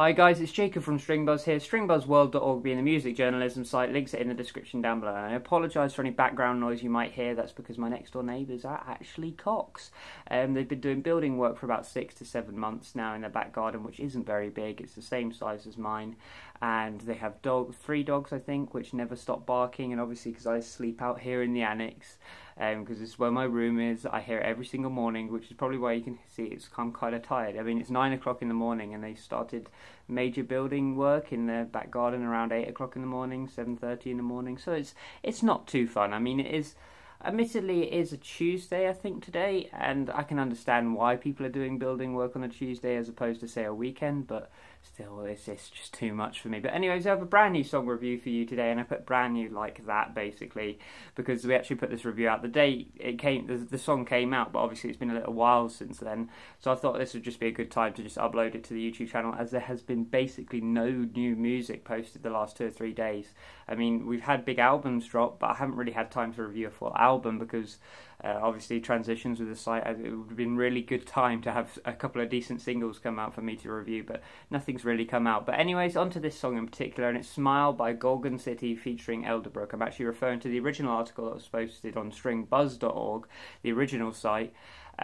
Hi guys, it's Jacob from Stringbuzz here, stringbuzzworld.org being the music journalism site, links it in the description down below. And I apologise for any background noise you might hear, that's because my next door neighbours are actually cocks. They've been doing building work for about 6 to 7 months now in their back garden, which isn't very big, it's the same size as mine. And they have 3 dogs I think, which never stop barking, and obviously because I sleep out here in the annex, because this is where my room is, I hear it every single morning, which is probably why you can see I'm kind of tired. I mean, it's 9 o'clock in the morning and they started major building work in their back garden around 8 o'clock in the morning, 7:30 in the morning, so it's not too fun. I mean, admittedly it is a Tuesday I think today, and I can understand why people are doing building work on a Tuesday as opposed to say a weekend, but still it's just too much for me. But anyways, I have a brand new song review for you today, and I put brand new like that basically because we actually put this review out the day the song came out, but obviously it's been a little while since then, so I thought this would just be a good time to just upload it to the YouTube channel, as there has been basically no new music posted the last 2 or 3 days. I mean, we've had big albums drop, but I haven't really had time to review a full album because obviously transitions with the site, it would have been really good time to have a couple of decent singles come out for me to review, but nothing's really come out. But anyways, onto this song in particular, and it's Smile by Gorgon City featuring Elderbrook. I'm actually referring to the original article that was posted on stringbuzz.org, the original site,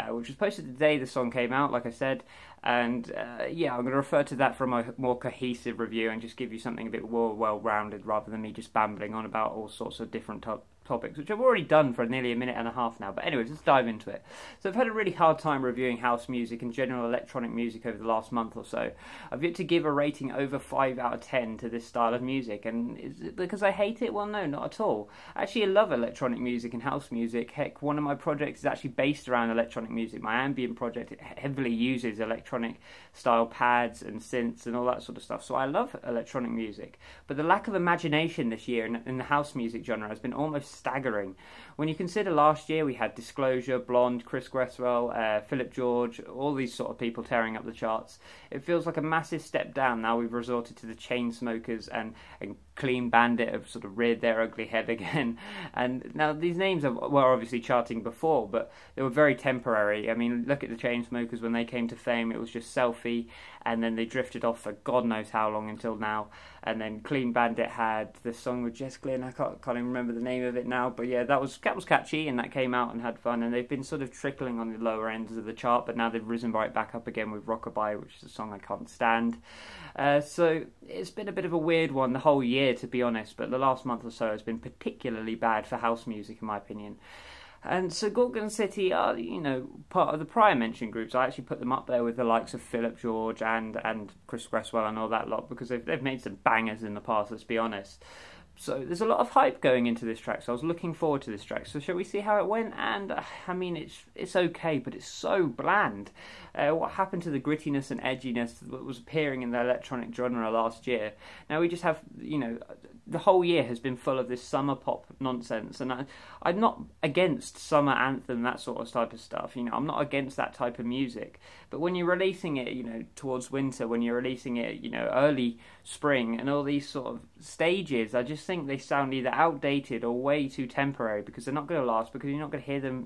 which was posted the day the song came out, like I said, and yeah, I'm going to refer to that for a more cohesive review and just give you something a bit more well-rounded rather than me just babbling on about all sorts of different topics, which I've already done for nearly a minute and a half now. But anyways, let's dive into it. So I've had a really hard time reviewing house music and general electronic music over the last month or so. I've yet to give a rating over 5 out of 10 to this style of music, and is it because I hate it? Well, no, not at all. Actually, I love electronic music and house music. Heck, one of my projects is actually based around electronic music. My ambient project, it heavily uses electronic style pads and synths and all that sort of stuff, so I love electronic music. But the lack of imagination this year in the house music genre has been almost staggering. When you consider last year we had Disclosure, Blonde, Chris Gresswell, Philip George, all these sort of people tearing up the charts, it feels like a massive step down. Now we've resorted to the Chainsmokers and Clean Bandit have sort of reared their ugly head again. And now these names were obviously charting before, but they were very temporary. I mean, look at the Chainsmokers. When they came to fame, it was just Selfie, and then they drifted off for God knows how long until now. And then Clean Bandit had the song with Jess Glynn. I can't even remember the name of it now, but yeah, that was catchy, and that came out and had fun. And they've been sort of trickling on the lower ends of the chart, but now they've risen right back up again with Rockabye, which is a song I can't stand. So it's been a bit of a weird one the whole year, to be honest, but the last month or so has been particularly bad for house music, in my opinion. And so Gorgon City are, part of the prior mentioned groups. I actually put them up there with the likes of Philip George and Chris Gresswell and all that lot, because they've made some bangers in the past, let's be honest. So there's a lot of hype going into this track, so I was looking forward to this track. So shall we see how it went? And I mean, it's okay, but it's so bland. What happened to the grittiness and edginess that was appearing in the electronic genre last year? Now we just have, the whole year has been full of this summer pop nonsense, and I'm not against summer anthem, that sort of type of stuff. I'm not against that type of music, but when you're releasing it, towards winter, when you're releasing it, early spring, and all these sort of stages, I just think they sound either outdated or way too temporary, because they're not going to last, because you're not going to hear them,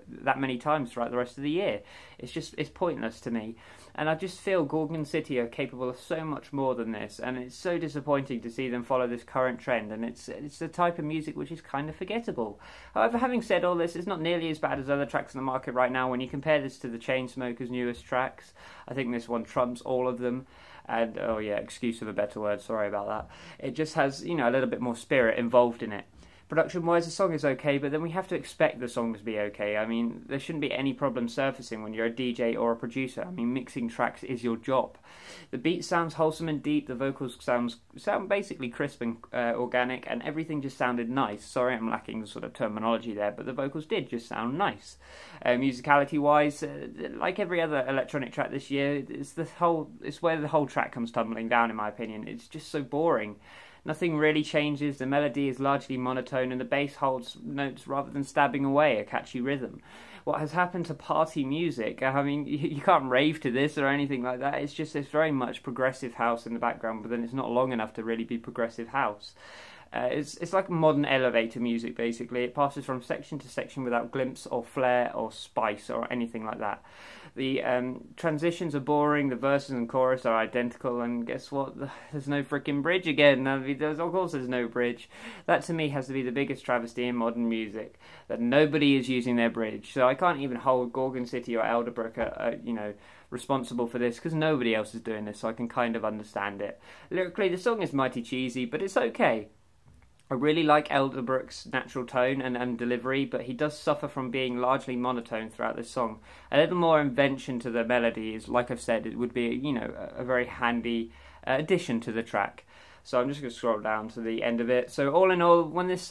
that many times throughout the rest of the year. It's pointless to me, and I just feel Gorgon City are capable of so much more than this, and it's so disappointing to see them follow this current trend, and it's the type of music which is kind of forgettable. However, having said all this, it's not nearly as bad as other tracks in the market right now. When you compare this to the Chainsmokers' newest tracks, I think this one trumps all of them. And, oh yeah, excuse of a better word, sorry about that. It just has, a little bit more spirit involved in it. Production-wise, the song is okay, but then we have to expect the song to be okay. I mean, there shouldn't be any problem surfacing when you're a DJ or a producer. I mean, mixing tracks is your job. The beat sounds wholesome and deep, the vocals sound basically crisp and organic, and everything just sounded nice. Sorry, I'm lacking the sort of terminology there, but the vocals did just sound nice. Musicality-wise, like every other electronic track this year, it's where the whole track comes tumbling down, in my opinion. It's just so boring. Nothing really changes, the melody is largely monotone, and the bass holds notes rather than stabbing away a catchy rhythm. What has happened to party music? I mean, you can't rave to this or anything like that. It's very much progressive house in the background, but then it's not long enough to really be progressive house. It's like modern elevator music, basically. It passes from section to section without glimpse or flair or spice or anything like that. The transitions are boring, the verses and chorus are identical, and guess what? There's no freaking bridge again. Of course there's no bridge. That to me has to be the biggest travesty in modern music, that nobody is using their bridge. So I can't even hold Gorgon City or Elderbrook, responsible for this, because nobody else is doing this, so I can kind of understand it. Lyrically, the song is mighty cheesy, but it's okay. I really like Elderbrook's natural tone and delivery, but he does suffer from being largely monotone throughout this song. A little more invention to the melody is, like I've said, it would be, a very handy addition to the track. So I'm just going to scroll down to the end of it. So all in all, when this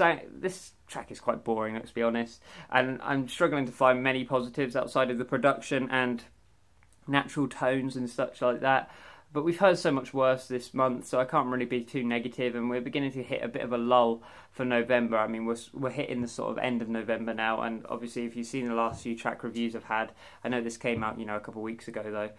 track is quite boring, let's be honest, and I'm struggling to find many positives outside of the production and natural tones and such like that. But we've heard so much worse this month, so I can't really be too negative, and we're beginning to hit a bit of a lull for November. I mean, we're hitting the sort of end of November now, and obviously if you've seen the last few track reviews I've had, I know this came out, a couple of weeks ago though,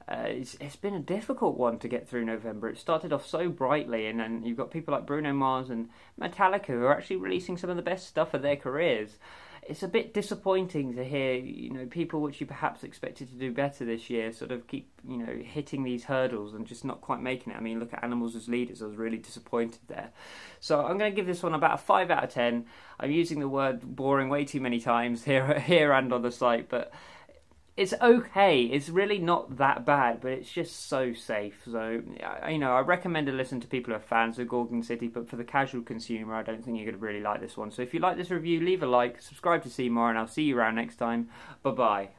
it's been a difficult one to get through November. It started off so brightly, and then you've got people like Bruno Mars and Metallica who are actually releasing some of the best stuff of their careers. It's a bit disappointing to hear, people which you perhaps expected to do better this year sort of keep, hitting these hurdles and just not quite making it. I mean, look at Animals as Leaders. I was really disappointed there. So I'm going to give this one about a 5 out of 10. I'm using the word boring way too many times here and on the site, but it's okay. It's really not that bad, but it's just so safe. So, I recommend a listen to people who are fans of Gorgon City, but for the casual consumer, I don't think you're going to really like this one. So if you like this review, leave a like, subscribe to see more, and I'll see you around next time. Bye-bye.